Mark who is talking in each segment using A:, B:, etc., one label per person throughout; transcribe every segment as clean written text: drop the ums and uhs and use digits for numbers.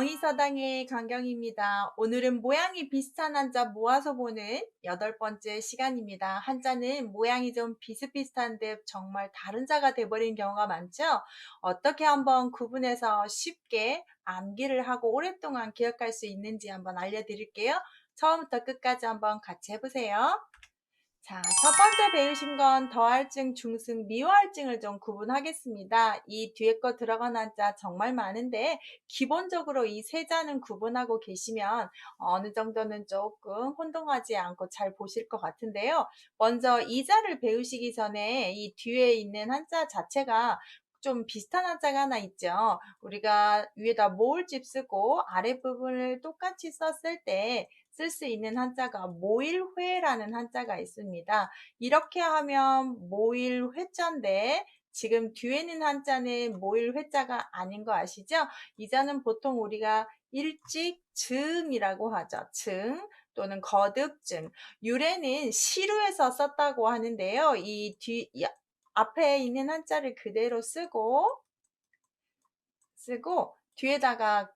A: 경의서당의 강경입니다. 오늘은 모양이 비슷한 한자 모아서 보는 8번째 시간입니다. 한자는 모양이 좀 비슷비슷한데 정말 다른 자가 돼버린 경우가 많죠? 어떻게 한번 구분해서 쉽게 암기를 하고 오랫동안 기억할 수 있는지 한번 알려드릴게요. 처음부터 끝까지 한번 같이 해보세요. 자, 첫 번째 배우신 건 더할증, 중승, 미워할증을 좀 구분하겠습니다. 이 뒤에 거 들어간 한자 정말 많은데 기본적으로 이 세 자는 구분하고 계시면 어느 정도는 조금 혼동하지 않고 잘 보실 것 같은데요. 먼저 이 자를 배우시기 전에 이 뒤에 있는 한자 자체가 좀 비슷한 한자가 하나 있죠. 우리가 위에다 모을집 쓰고 아랫부분을 똑같이 썼을 때 쓸 수 있는 한자가 모일회라는 한자가 있습니다. 이렇게 하면 모일회자인데 지금 뒤에 있는 한자는 모일회자가 아닌 거 아시죠? 이 자는 보통 우리가 일찍증이라고 하죠. 증 또는 거듭증. 유래는 시루에서 썼다고 하는데요. 이 앞에 있는 한자를 그대로 쓰고 뒤에다가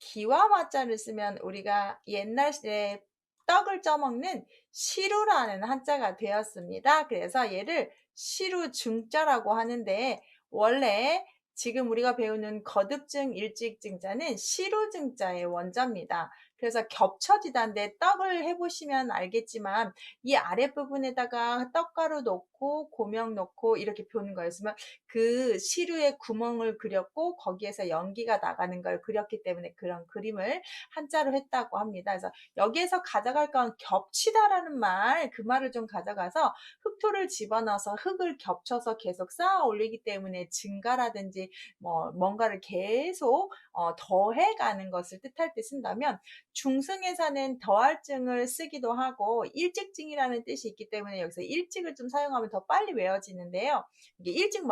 A: 기와 마자를 쓰면 우리가 옛날에 떡을 쪄먹는 시루라는 한자가 되었습니다. 그래서 얘를 시루중자라고 하는데 원래 지금 우리가 배우는 거듭증, 일찍증자는 시루증자의 원자입니다. 그래서 겹쳐지다인데 떡을 해보시면 알겠지만 이 아랫부분에다가 떡가루 넣고 고명 넣고 이렇게 보는 거였으면 그 시루에 구멍을 그렸고 거기에서 연기가 나가는 걸 그렸기 때문에 그런 그림을 한자로 했다고 합니다. 그래서 여기에서 가져갈 건 겹치다라는 말, 그 말을 좀 가져가서 흙토를 집어넣어서 흙을 겹쳐서 계속 쌓아 올리기 때문에 증가라든지 뭔가를 계속 더해가는 것을 뜻할 때 쓴다면 중승에서는 더할증을 쓰기도 하고 일찍증이라는 뜻이 있기 때문에 여기서 일찍을 좀 사용하면 더 빨리 외워지는데요. 이게 일찍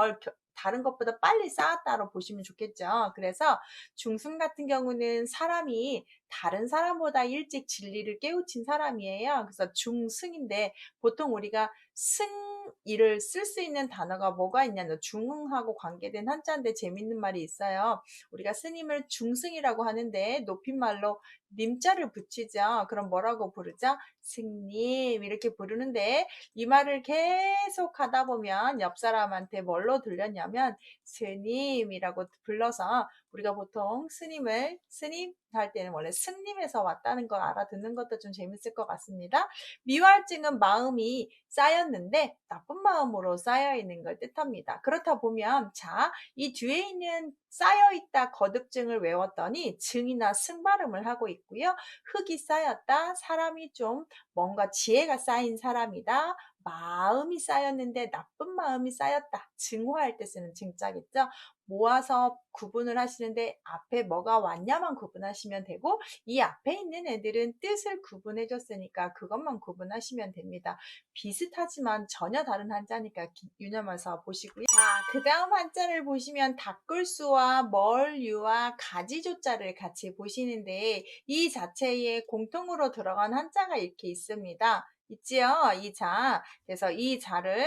A: 다른 것보다 빨리 쌓았다로 보시면 좋겠죠. 그래서 중승 같은 경우는 사람이 다른 사람보다 일찍 진리를 깨우친 사람이에요. 그래서 중승인데 보통 우리가 승이를 쓸 수 있는 단어가 뭐가 있냐면 중흥하고 관계된 한자인데 재밌는 말이 있어요. 우리가 스님을 중승이라고 하는데 높임말로 님자를 붙이죠. 그럼 뭐라고 부르죠? 승님 이렇게 부르는데 이 말을 계속 하다 보면 옆 사람한테 뭘로 들렸냐면 스님이라고 불러서 우리가 보통 스님을 스님 할 때는 원래 승님에서 왔다는 걸 알아듣는 것도 좀 재밌을 것 같습니다. 미활증은 마음이 쌓였는데 나쁜 마음으로 쌓여 있는 걸 뜻합니다. 그렇다 보면 자, 이 뒤에 있는 쌓여있다 거듭증을 외웠더니 증이나 승 발음을 하고 있고요. 흙이 쌓였다. 사람이 좀 뭔가 지혜가 쌓인 사람이다. 마음이 쌓였는데 나쁜 마음이 쌓였다. 증오할 때 쓰는 증자겠죠. 모아서 구분을 하시는데 앞에 뭐가 왔냐만 구분하시면 되고 이 앞에 있는 애들은 뜻을 구분해 줬으니까 그것만 구분하시면 됩니다. 비슷하지만 전혀 다른 한자니까 유념해서 보시고요. 자, 그 다음 한자를 보시면 닦을수와 멀유와 가지조자를 같이 보시는데 이 자체에 공통으로 들어간 한자가 이렇게 있습니다. 있지요? 이 자. 그래서 이 자를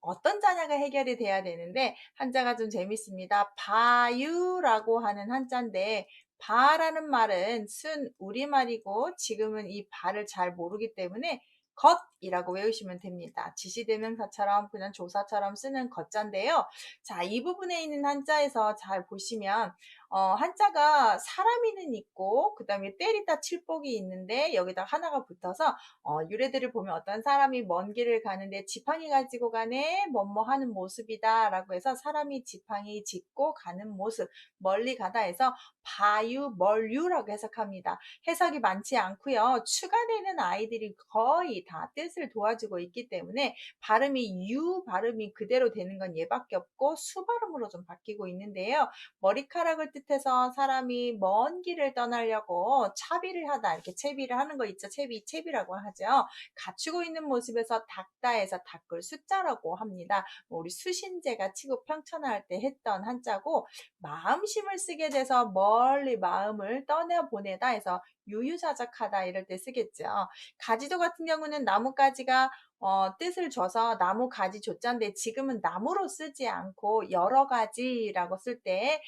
A: 어떤 자냐가 해결이 돼야 되는데 한자가 좀 재밌습니다. 바유라고 하는 한자인데 바라는 말은 순 우리말이고 지금은 이 바를 잘 모르기 때문에 것이라고 외우시면 됩니다. 지시대명사처럼 그냥 조사처럼 쓰는 것자인데요. 자, 이 부분에 있는 한자에서 잘 보시면 한자가 사람이는 있고 그 다음에 때리다 칠복이 있는데 여기다 하나가 붙어서 유래들을 보면 어떤 사람이 먼 길을 가는데 지팡이 가지고 가네 뭐뭐 하는 모습이다 라고 해서 사람이 지팡이 짚고 가는 모습 멀리 가다 해서 바유 멀유라고 해석합니다. 해석이 많지 않고요. 추가되는 아이들이 거의 다 뜻을 도와주고 있기 때문에 발음이 유 발음이 그대로 되는 건 얘밖에 없고 수 발음으로 좀 바뀌고 있는데요. 머리카락을 뜻해서 사람이 먼 길을 떠나려고 차비를 하다 이렇게 채비를 하는 거 있죠. 채비라고 하죠. 갖추고 있는 모습에서 닦다에서 닦을 숫자라고 합니다. 우리 수신제가 치고 평천할 때 했던 한자고 마음심을 쓰게 돼서 멀리 마음을 떠내보내다 해서 유유자적하다 이럴 때 쓰겠죠. 가지도 같은 경우는 나뭇가지가 뜻을 줘서 나무 가지 조자인데 지금은 나무로 쓰지 않고 여러 가지라고 쓸 때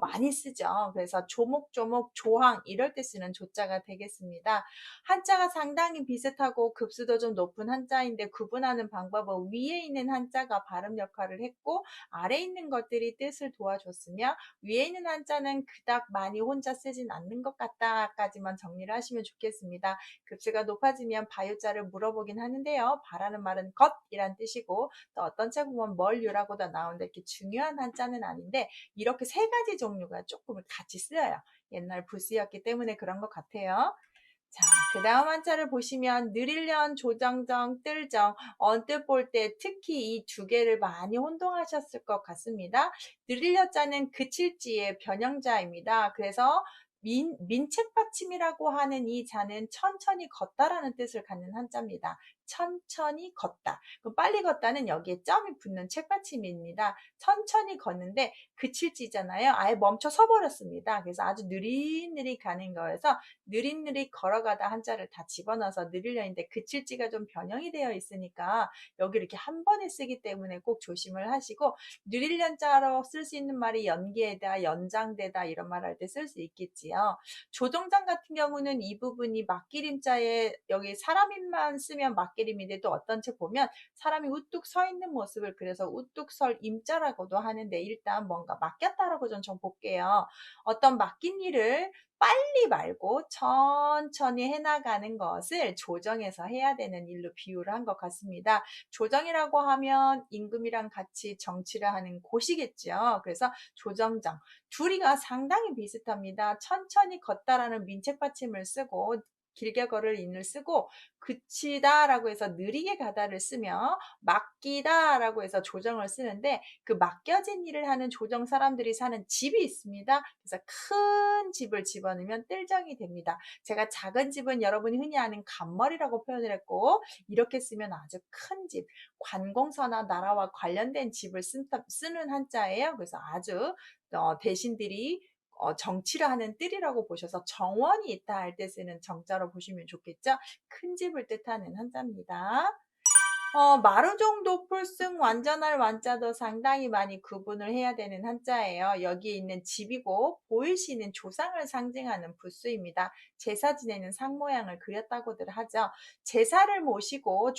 A: 많이 쓰죠. 그래서 조목조목 조항 이럴 때 쓰는 조자가 되겠습니다. 한자가 상당히 비슷하고 급수도 좀 높은 한자인데 구분하는 방법은 위에 있는 한자가 발음 역할을 했고 아래에 있는 것들이 뜻을 도와줬으며 위에 있는 한자는 그닥 많이 혼자 쓰진 않는 것 같다까지만 정리를 하시면 좋겠습니다. 급수가 높아지면 바요자를 물어보긴 하는데요. 바라는 말은 것이란 뜻이고 또 어떤 책 보면 멀유라고도 나오는데 이렇게 중요한 한자는 아닌데 이렇게 세 가지 종류가 조금 같이 쓰여요. 옛날 부수였기 때문에 그런 것 같아요. 자, 그 다음 한자를 보시면 느릴련, 조정정, 뜰정, 언뜻 볼 때 특히 이 두 개를 많이 혼동하셨을 것 같습니다. 느릴려자는 그칠지의 변형자입니다. 그래서 민책받침이라고 하는 이 자는 천천히 걷다라는 뜻을 갖는 한자입니다. 천천히 걷다. 그럼 빨리 걷다는 여기에 점이 붙는 책받침입니다. 천천히 걷는데 그칠지잖아요. 아예 멈춰 서 버렸습니다. 그래서 아주 느릿느릿 가는 거여서 느릿느릿 걸어가다 한자를 다 집어넣어서 느리려는데 그칠지가 좀 변형이 되어 있으니까 여기 이렇게 한 번에 쓰기 때문에 꼭 조심을 하시고 느릴련자로 쓸 수 있는 말이 연계에다 연장되다 이런 말 할 때 쓸 수 있겠지요. 조정장 같은 경우는 이 부분이 막기림자에 여기 사람임만 쓰면 막기림인데 또 어떤 책 보면 사람이 우뚝 서 있는 모습을 그래서 우뚝 설 임자라고도 하는데 일단 뭔가 맡겼다라고 좀 볼게요. 어떤 맡긴 일을 빨리 말고 천천히 해나가는 것을 조정해서 해야 되는 일로 비유를 한 것 같습니다. 조정이라고 하면 임금이랑 같이 정치를 하는 곳이겠죠. 그래서 조정정. 둘이가 상당히 비슷합니다. 천천히 걷다라는 민책받침을 쓰고 길게 걸을 인을 쓰고 그치다라고 해서 느리게 가다를 쓰며 맡기다라고 해서 조정을 쓰는데 그 맡겨진 일을 하는 조정 사람들이 사는 집이 있습니다. 그래서 큰 집을 집어넣으면 뜰정이 됩니다. 제가 작은 집은 여러분이 흔히 아는 간머리라고 표현을 했고 이렇게 쓰면 아주 큰 집, 관공서나 나라와 관련된 집을 쓰는 한자예요. 그래서 아주 대신들이 정치를 하는 뜰이라고 보셔서 정원이 있다 할 때 쓰는 정자로 보시면 좋겠죠. 큰 집을 뜻하는 한자입니다. 마루종 도풀승 완전할 완자도 상당히 많이 구분을 해야 되는 한자예요. 여기에 있는 집이고 보일시는 조상을 상징하는 부수입니다. 제사 지내는 상 모양을 그렸다고들 하죠. 제사를 모시고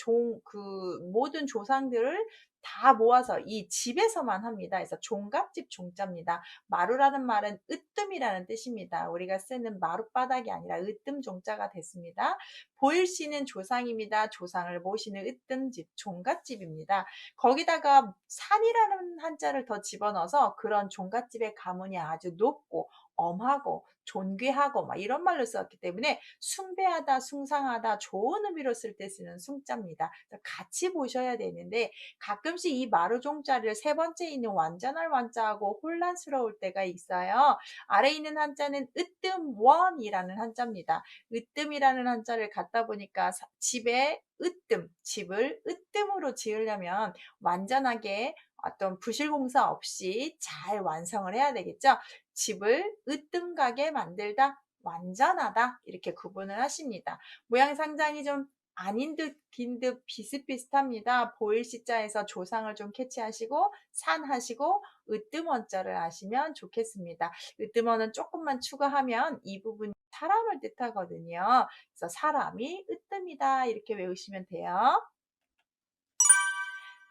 A: 모든 조상들을 다 모아서 이 집에서만 합니다. 그래서 종갓집 종자입니다. 마루라는 말은 으뜸이라는 뜻입니다. 우리가 쓰는 마룻바닥이 아니라 으뜸 종자가 됐습니다. 보일시는 조상입니다. 조상을 모시는 으뜸집, 종갓집입니다. 거기다가 산이라는 한자를 더 집어넣어서 그런 종갓집의 가문이 아주 높고 엄하고 존귀하고 막 이런 말로 썼기 때문에 숭배하다, 숭상하다, 좋은 의미로 쓸 때 쓰는 숭자입니다. 같이 보셔야 되는데 가끔씩 이 마루종자를 세 번째 있는 완전할 완자하고 혼란스러울 때가 있어요. 아래 있는 한자는 으뜸원이라는 한자입니다. 으뜸이라는 한자를 갖다 보니까 집에 집을 으뜸으로 지으려면 완전하게 어떤 부실공사 없이 잘 완성을 해야 되겠죠. 집을 으뜸가게 만들다, 완전하다 이렇게 구분을 하십니다. 모양 상장이 좀 아닌 듯, 긴 듯 비슷비슷합니다. 보일 시자에서 조상을 좀 캐치하시고 산하시고 으뜸원자를 아시면 좋겠습니다. 으뜸원은 조금만 추가하면 이 부분이 사람을 뜻하거든요. 그래서 사람이 으뜸이다 이렇게 외우시면 돼요.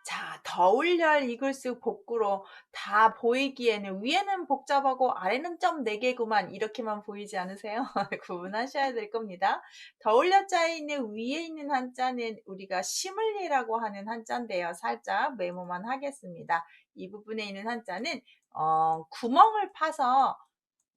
A: 자, 더울열 이글스 복구로 다 보이기에는 위에는 복잡하고 아래는 점 4개구만 이렇게만 보이지 않으세요? 구분하셔야 될 겁니다. 더울려자에 있는 위에 있는 한자는 우리가 시물리라고 하는 한자인데요. 살짝 메모만 하겠습니다. 이 부분에 있는 한자는 구멍을 파서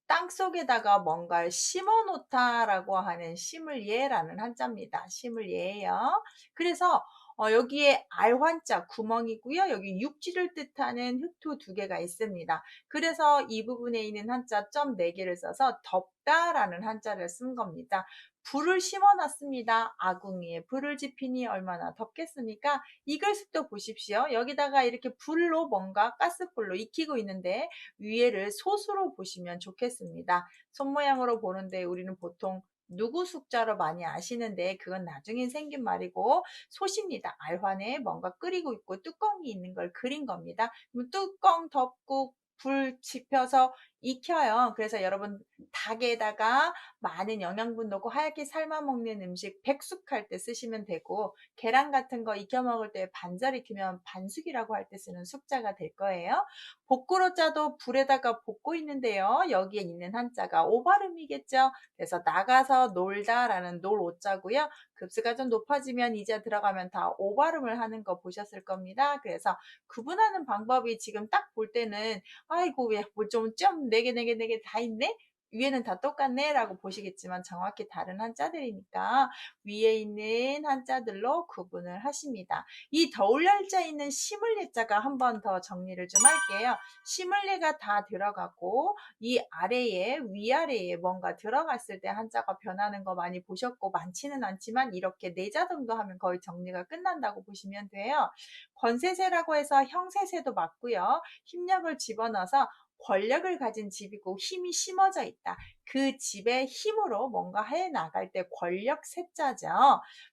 A: 땅속에다가 뭔가를 심어 놓다라고 하는 시물예라는 한자입니다. 시물예예요. 그래서 여기에 알환자 구멍이고요. 여기 육지를 뜻하는 흑토 2개가 있습니다. 그래서 이 부분에 있는 한자 점 4개를 써서 덥다라는 한자를 쓴 겁니다. 불을 심어놨습니다. 아궁이에 불을 지피니 얼마나 덥겠습니까? 이 글습도 보십시오. 여기다가 이렇게 불로 뭔가 가스불로 익히고 있는데 위에를 솥으로 보시면 좋겠습니다. 손 모양으로 보는데 우리는 보통 누구 숫자로 많이 아시는데 그건 나중에 생긴 말이고 솥입니다. 알환에 뭔가 끓이고 있고 뚜껑이 있는 걸 그린 겁니다. 그럼 뚜껑 덮고 불 지펴서 익혀요. 그래서 여러분 닭에다가 많은 영양분 넣고 하얗게 삶아 먹는 음식 백숙할 때 쓰시면 되고 계란 같은 거 익혀 먹을 때 반절 익히면 반숙이라고 할 때 쓰는 숙자가 될 거예요. 복구로자도 불에다가 볶고 있는데요. 여기에 있는 한자가 오발음이겠죠. 그래서 나가서 놀다라는 놀 오자고요. 급수가 좀 높아지면 이제 들어가면 다 오발음을 하는 거 보셨을 겁니다. 그래서 구분하는 방법이 지금 딱 볼 때는 아이고 왜 뭐 좀 네 개 다 있네? 위에는 다 똑같네 라고 보시겠지만 정확히 다른 한자들이니까 위에 있는 한자들로 구분을 하십니다. 이 더울열자에 있는 시물예자가 한 번 더 정리를 좀 할게요. 시물예가 다 들어가고 이 아래에 위아래에 뭔가 들어갔을 때 한자가 변하는 거 많이 보셨고 많지는 않지만 이렇게 네 자 정도 하면 거의 정리가 끝난다고 보시면 돼요. 권세세라고 해서 형세세도 맞고요. 힘력을 집어넣어서 권력을 가진 집이고 힘이 심어져 있다. 그 집의 힘으로 뭔가 해 나갈 때 권력 세자죠.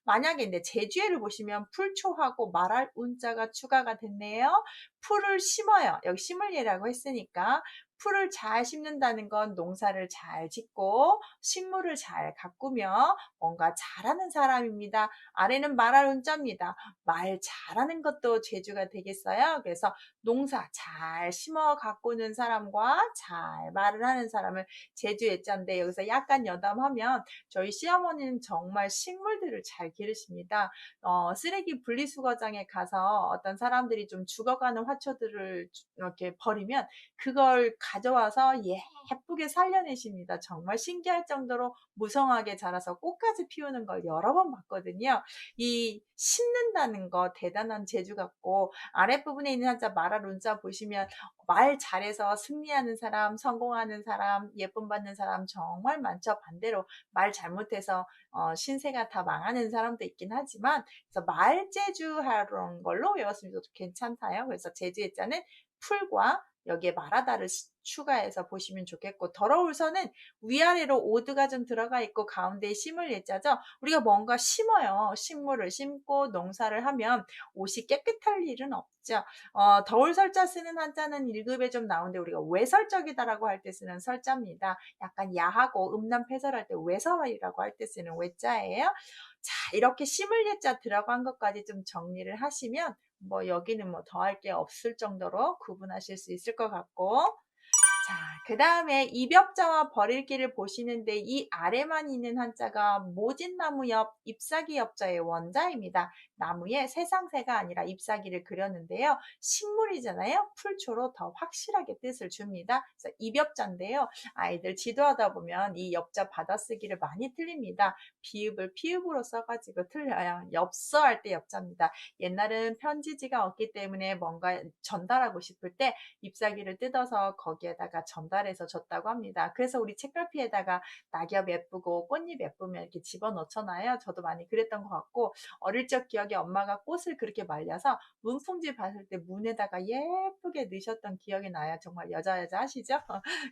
A: 만약에 근데 제주해를 보시면 풀초하고 말할 운자가 추가가 됐네요. 풀을 심어요. 여기 심을 예라고 했으니까 풀을 잘 심는다는 건 농사를 잘 짓고 식물을 잘 가꾸며 뭔가 잘하는 사람입니다. 아래는 말할 운자입니다. 말 잘하는 것도 제주가 되겠어요. 그래서 농사 잘 심어 가꾸는 사람과 잘 말을 하는 사람을 제주 예자인데 여기서 약간 여담하면 저희 시어머니는 정말 식물들을 잘 기르십니다. 쓰레기 분리수거장에 가서 어떤 사람들이 좀 죽어가는 화초들을 이렇게 버리면 그걸 가져와서 예쁘게 살려내십니다. 정말 신기할 정도로 무성하게 자라서 꽃까지 피우는 걸 여러 번 봤거든요. 이 심는다는 거 대단한 재주 같고 아랫부분에 있는 한자 말할 운자 보시면 말 잘해서 승리하는 사람, 성공하는 사람, 예쁨 받는 사람 정말 많죠. 반대로 말 잘못해서 신세가 다 망하는 사람도 있긴 하지만 그래서 말재주 하는 걸로 외웠으면 괜찮다요. 그래서 제주의 자는 풀과 여기에 말하다를 추가해서 보시면 좋겠고 더러울 서는 위아래로 오드가 좀 들어가 있고 가운데에 심을 예자죠. 우리가 뭔가 심어요. 식물을 심고 농사를 하면 옷이 깨끗할 일은 없죠. 더울 설자 쓰는 한자는 1급에 좀 나오는데 우리가 외설적이다라고 할 때 쓰는 설자입니다. 약간 야하고 음란패설할 때 외설이라고 할 때 쓰는 외자예요. 자, 이렇게 심을 예자 들어간 것까지 좀 정리를 하시면 뭐 여기는 뭐 더할 게 없을 정도로 구분하실 수 있을 것 같고 자, 그 다음에 입엽자와 버릴기를 보시는데 이 아래만 있는 한자가 모진나무 옆 잎사귀 엽자의 원자입니다. 나무에 새상새가 아니라 잎사귀를 그렸는데요. 식물이잖아요. 풀초로 더 확실하게 뜻을 줍니다. 그래서 입엽자인데요. 아이들 지도하다 보면 이 엽자 받아쓰기를 많이 틀립니다. 비읍을 피읍으로 써가지고 틀려요. 엽서할 때 엽자입니다. 옛날은 편지지가 없기 때문에 뭔가 전달하고 싶을 때 잎사귀를 뜯어서 거기에다가 전달해서 줬다고 합니다. 그래서 우리 책갈피에다가 낙엽 예쁘고 꽃잎 예쁘면 이렇게 집어넣잖아요. 저도 많이 그랬던 것 같고 어릴 적 기억에 엄마가 꽃을 그렇게 말려서 문풍지 봤을 때 문에다가 예쁘게 넣으셨던 기억이 나요. 정말 여자 하시죠?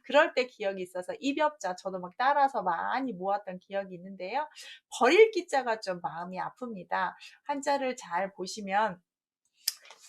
A: 그럴 때 기억이 있어서 입엽자 저도 막 따라서 많이 모았던 기억이 있는데요. 버릴 기자가 좀 마음이 아픕니다. 한자를 잘 보시면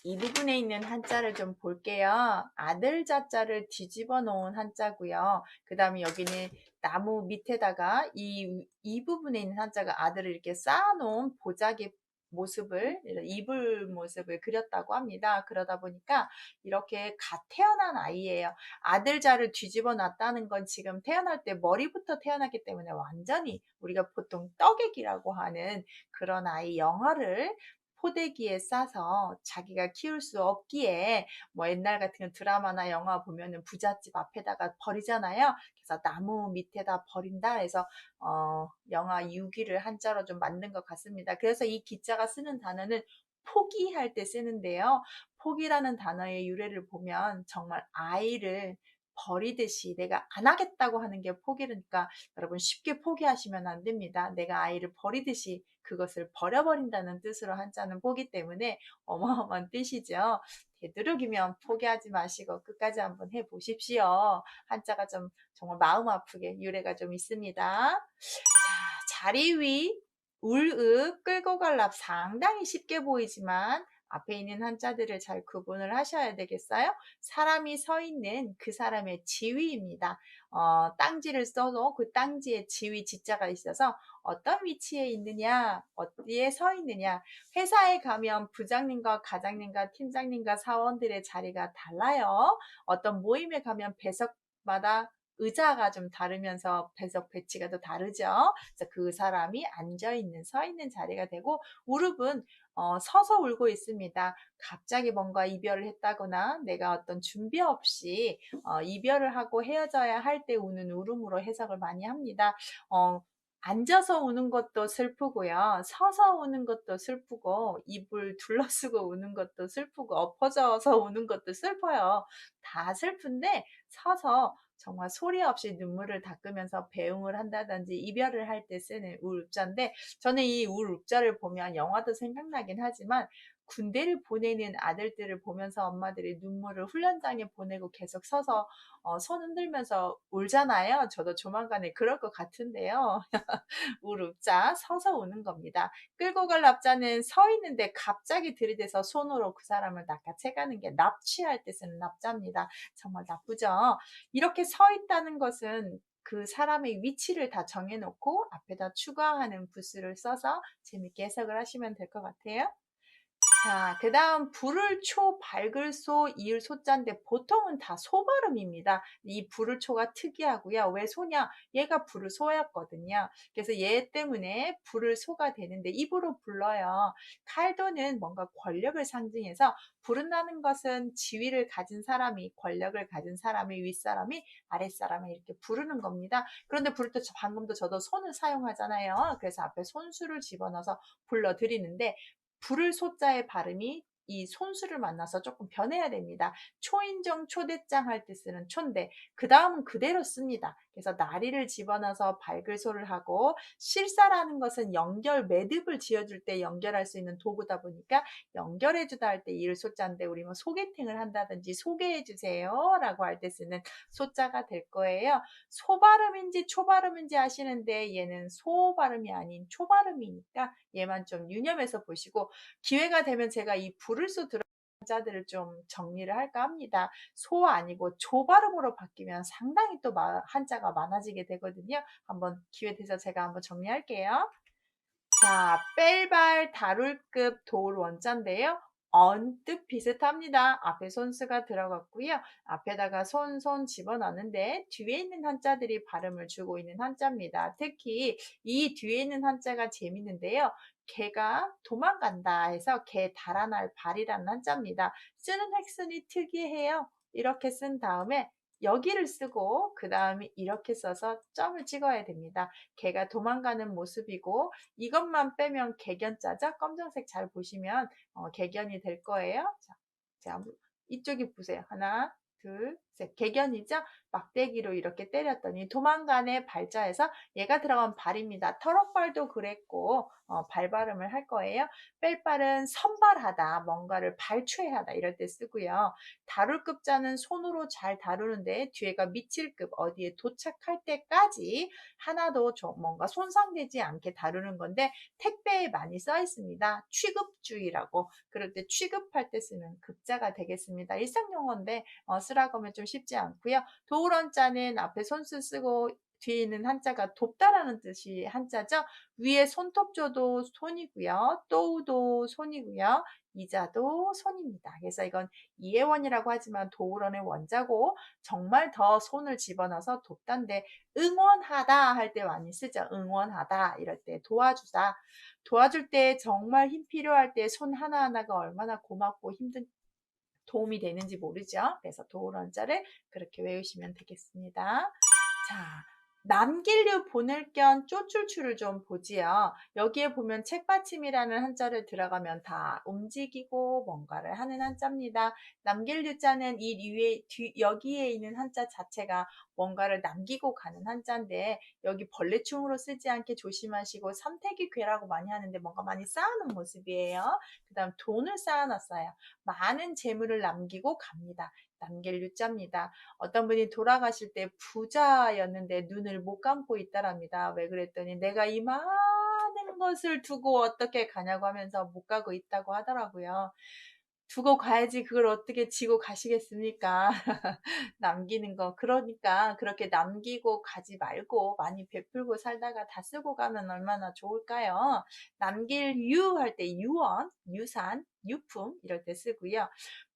A: 이 부분에 있는 한자를 좀 볼게요. 아들 자자를 뒤집어 놓은 한자고요. 그 다음에 여기는 나무 밑에다가 이 부분에 있는 한자가 아들을 이렇게 쌓아놓은 보자기 모습을 이불 모습을 그렸다고 합니다. 그러다 보니까 이렇게 갓 태어난 아이예요. 아들 자를 뒤집어 놨다는 건 지금 태어날 때 머리부터 태어났기 때문에 완전히 우리가 보통 떡액이라고 하는 그런 아이 영아를 포대기에 싸서 자기가 키울 수 없기에 뭐 옛날 같은 드라마나 영화 보면은 부잣집 앞에다가 버리잖아요. 그래서 나무 밑에다 버린다 해서 영화 유기를 한자로 좀 만든 것 같습니다. 그래서 이 기자가 쓰는 단어는 포기할 때 쓰는데요. 포기라는 단어의 유래를 보면 정말 아이를 버리듯이 내가 안 하겠다고 하는 게 포기니까 여러분 쉽게 포기하시면 안 됩니다. 내가 아이를 버리듯이 그것을 버려버린다는 뜻으로 한자는 보기 때문에 어마어마한 뜻이죠. 되도록이면 포기하지 마시고 끝까지 한번 해보십시오. 한자가 좀 정말 마음 아프게 유래가 좀 있습니다. 자, 다리 위, 울읍, 끌고 갈 랍 상당히 쉽게 보이지만 앞에 있는 한자들을 잘 구분을 하셔야 되겠어요? 사람이 서 있는 그 사람의 지위입니다. 땅지를 써도 그 땅지에 지위 지자가 있어서 어떤 위치에 있느냐, 어디에 서 있느냐. 회사에 가면 부장님과 과장님과 팀장님과 사원들의 자리가 달라요. 어떤 모임에 가면 배석마다 의자가 좀 다르면서 배석 배치가 또 다르죠. 그래서 그 사람이 앉아 있는, 서 있는 자리가 되고, 무릎은 서서 울고 있습니다. 갑자기 뭔가 이별을 했다거나 내가 어떤 준비 없이 이별을 하고 헤어져야 할 때 우는 울음으로 해석을 많이 합니다. 앉아서 우는 것도 슬프고요. 서서 우는 것도 슬프고, 입을 둘러쓰고 우는 것도 슬프고, 엎어져서 우는 것도 슬퍼요. 다 슬픈데 서서 정말 소리 없이 눈물을 닦으면서 배웅을 한다든지 이별을 할 때 쓰는 울읍자인데, 저는 이 울읍자를 보면 영화도 생각나긴 하지만 군대를 보내는 아들들을 보면서 엄마들이 눈물을 훈련장에 보내고 계속 서서 손 흔들면서 울잖아요. 저도 조만간에 그럴 것 같은데요. 울읍자, 서서 우는 겁니다. 끌고 갈 납자는 서 있는데 갑자기 들이대서 손으로 그 사람을 낚아채가는 게 납치할 때 쓰는 납자입니다. 정말 나쁘죠? 이렇게 서 있다는 것은 그 사람의 위치를 다 정해놓고 앞에다 추가하는 부수를 써서 재밌게 해석을 하시면 될 것 같아요. 자, 그 다음 불을 초, 밝을 소, 이을 소자인데 보통은 다 소 발음입니다. 이 불을 초가 특이하고요. 왜 소냐? 얘가 불을 소였거든요. 그래서 얘 때문에 불을 소가 되는데 입으로 불러요. 칼도는 뭔가 권력을 상징해서 부른다는 것은 지위를 가진 사람이, 권력을 가진 사람이, 윗사람이, 아랫사람이 이렇게 부르는 겁니다. 그런데 부를 때 방금도 저도 손을 사용하잖아요. 그래서 앞에 손수를 집어넣어서 불러드리는데 불을 소자의 발음이 이 손수를 만나서 조금 변해야 됩니다. 초인종, 초대장 할 때 쓰는 초인데 그 다음은 그대로 씁니다. 그래서 나리를 집어넣어서 밝을 소를 하고 실사라는 것은 연결, 매듭을 지어줄 때 연결할 수 있는 도구다 보니까 연결해주다 할 때 이을 소자인데 우리 뭐 소개팅을 한다든지 소개해주세요 라고 할 때 쓰는 소자가 될 거예요. 소발음인지 초발음인지 아시는데 얘는 소발음이 아닌 초발음이니까 얘만 좀 유념해서 보시고 기회가 되면 제가 이 불을 쏘 들어간 자들을 좀 정리를 할까 합니다. 소 아니고 조 발음으로 바뀌면 상당히 또 한자가 많아지게 되거든요. 한번 기회 돼서 제가 한번 정리할게요. 자, 뺄발, 다룰급, 도울 원자인데요. 언뜻 비슷합니다. 앞에 손수가 들어갔고요. 앞에다가 손 집어넣는데 뒤에 있는 한자들이 발음을 주고 있는 한자입니다. 특히 이 뒤에 있는 한자가 재밌는데요. 개가 도망간다 해서 개 달아날 발이라는 한자입니다. 쓰는 획순이 특이해요. 이렇게 쓴 다음에 여기를 쓰고 그 다음에 이렇게 써서 점을 찍어야 됩니다. 개가 도망가는 모습이고 이것만 빼면 개견자죠? 검정색 잘 보시면 개견이 될 거예요. 자, 이쪽이 보세요. 하나, 둘, 셋. 개견이죠? 막대기로 이렇게 때렸더니 도망가네 발자에서 얘가 들어간 발입니다. 털어발도 그랬고 발발음을 할 거예요. 뺄발은 선발하다, 뭔가를 발췌하다 이럴 때 쓰고요. 다룰 급자는 손으로 잘 다루는데 뒤에가 미칠 급 어디에 도착할 때까지 하나도 뭔가 손상되지 않게 다루는 건데 택배에 많이 써 있습니다. 취급주의라고. 그럴 때 취급할 때 쓰는 급자가 되겠습니다. 일상용어인데 쓰라고 하면 좀 쉽지 않고요. 도우런자는 앞에 손수 쓰고 뒤에 있는 한자가 돕다라는 뜻이 한자죠. 위에 손톱조도 손이고요. 또우도 손이고요. 이자도 손입니다. 그래서 이건 이해원이라고 하지만 도우런의 원자고 정말 더 손을 집어넣어서 돕다인데 응원하다 할 때 많이 쓰죠. 응원하다 이럴 때 도와주다. 도와줄 때 정말 힘 필요할 때 손 하나하나가 얼마나 고맙고 힘든 도움이 되는지 모르죠. 그래서 도우런자를 그렇게 외우시면 되겠습니다. 자, 남길류 보낼 겸 쪼출추를 좀 보지요. 여기에 보면 책받침이라는 한자를 들어가면 다 움직이고 뭔가를 하는 한자입니다. 남길류자는 여기에 있는 한자 자체가 뭔가를 남기고 가는 한자인데 여기 벌레충으로 쓰지 않게 조심하시고 삼태기 괴라고 많이 하는데 뭔가 많이 쌓아놓은 모습이에요. 그 다음 돈을 쌓아놨어요. 많은 재물을 남기고 갑니다. 남길 유자입니다. 어떤 분이 돌아가실 때 부자였는데 눈을 못 감고 있다랍니다. 왜 그랬더니 내가 이 많은 것을 두고 어떻게 가냐고 하면서 못 가고 있다고 하더라고요. 두고 가야지 그걸 어떻게 지고 가시겠습니까? 남기는 거. 그러니까 그렇게 남기고 가지 말고 많이 베풀고 살다가 다 쓰고 가면 얼마나 좋을까요? 남길 유 할 때 유언, 유산, 유품 이럴 때 쓰고요.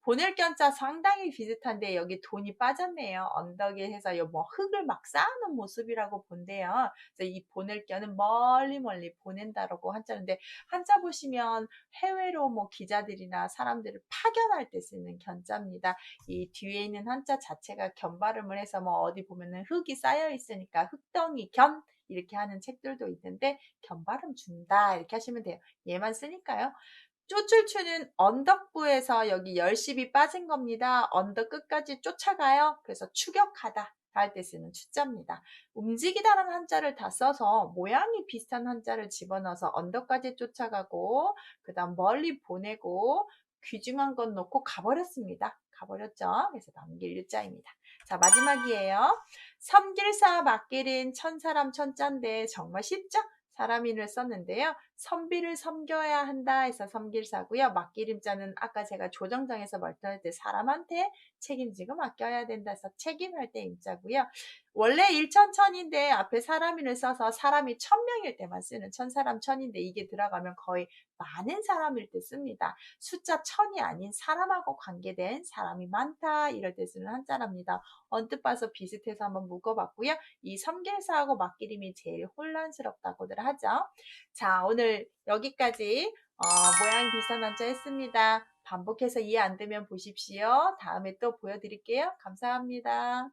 A: 보낼 견자 상당히 비슷한데 여기 돈이 빠졌네요. 언덕에 해서 뭐 흙을 막 쌓아놓은 모습이라고 본대요. 그래서 이 보낼 견은 멀리 멀리 보낸다라고 한자인데 한자 보시면 해외로 뭐 기자들이나 사람들을 파견할 때 쓰는 견자입니다. 이 뒤에 있는 한자 자체가 견 발음을 해서 뭐 어디 보면은 흙이 쌓여 있으니까 흙덩이 견 이렇게 하는 책들도 있는데 견 발음 준다 이렇게 하시면 돼요. 얘만 쓰니까요. 쫓을추는 언덕부에서 여기 열십이 빠진 겁니다. 언덕 끝까지 쫓아가요. 그래서 추격하다 할 때 쓰는 추자입니다. 움직이다라는 한자를 다 써서 모양이 비슷한 한자를 집어넣어서 언덕까지 쫓아가고 그 다음 멀리 보내고 귀중한 건 놓고 가버렸습니다. 가버렸죠. 그래서 남길 유자입니다. 자, 마지막이에요. 섬길사 맡길인 천사람 천자인데 정말 쉽죠? 사람인을 썼는데요. 선비를 섬겨야 한다 해서 섬길사고요. 맡기림자는 아까 제가 조정장에서 말씀할 때 사람한테 책임지고 맡겨야 된다 해서 책임할 때 임자고요. 원래 일천천인데 앞에 사람인을 써서 사람이 1000명일 때만 쓰는 천사람 천인데 이게 들어가면 거의 많은 사람일 때 씁니다. 숫자 1000이 아닌 사람하고 관계된 사람이 많다 이럴 때 쓰는 한자랍니다. 언뜻 봐서 비슷해서 한번 묶어봤고요. 이 섬길사하고 맡기림이 제일 혼란스럽다고들 하죠. 자, 오늘 여기까지 모양 비슷한 한자 했습니다. 반복해서 이해 안 되면 보십시오. 다음에 또 보여드릴게요. 감사합니다.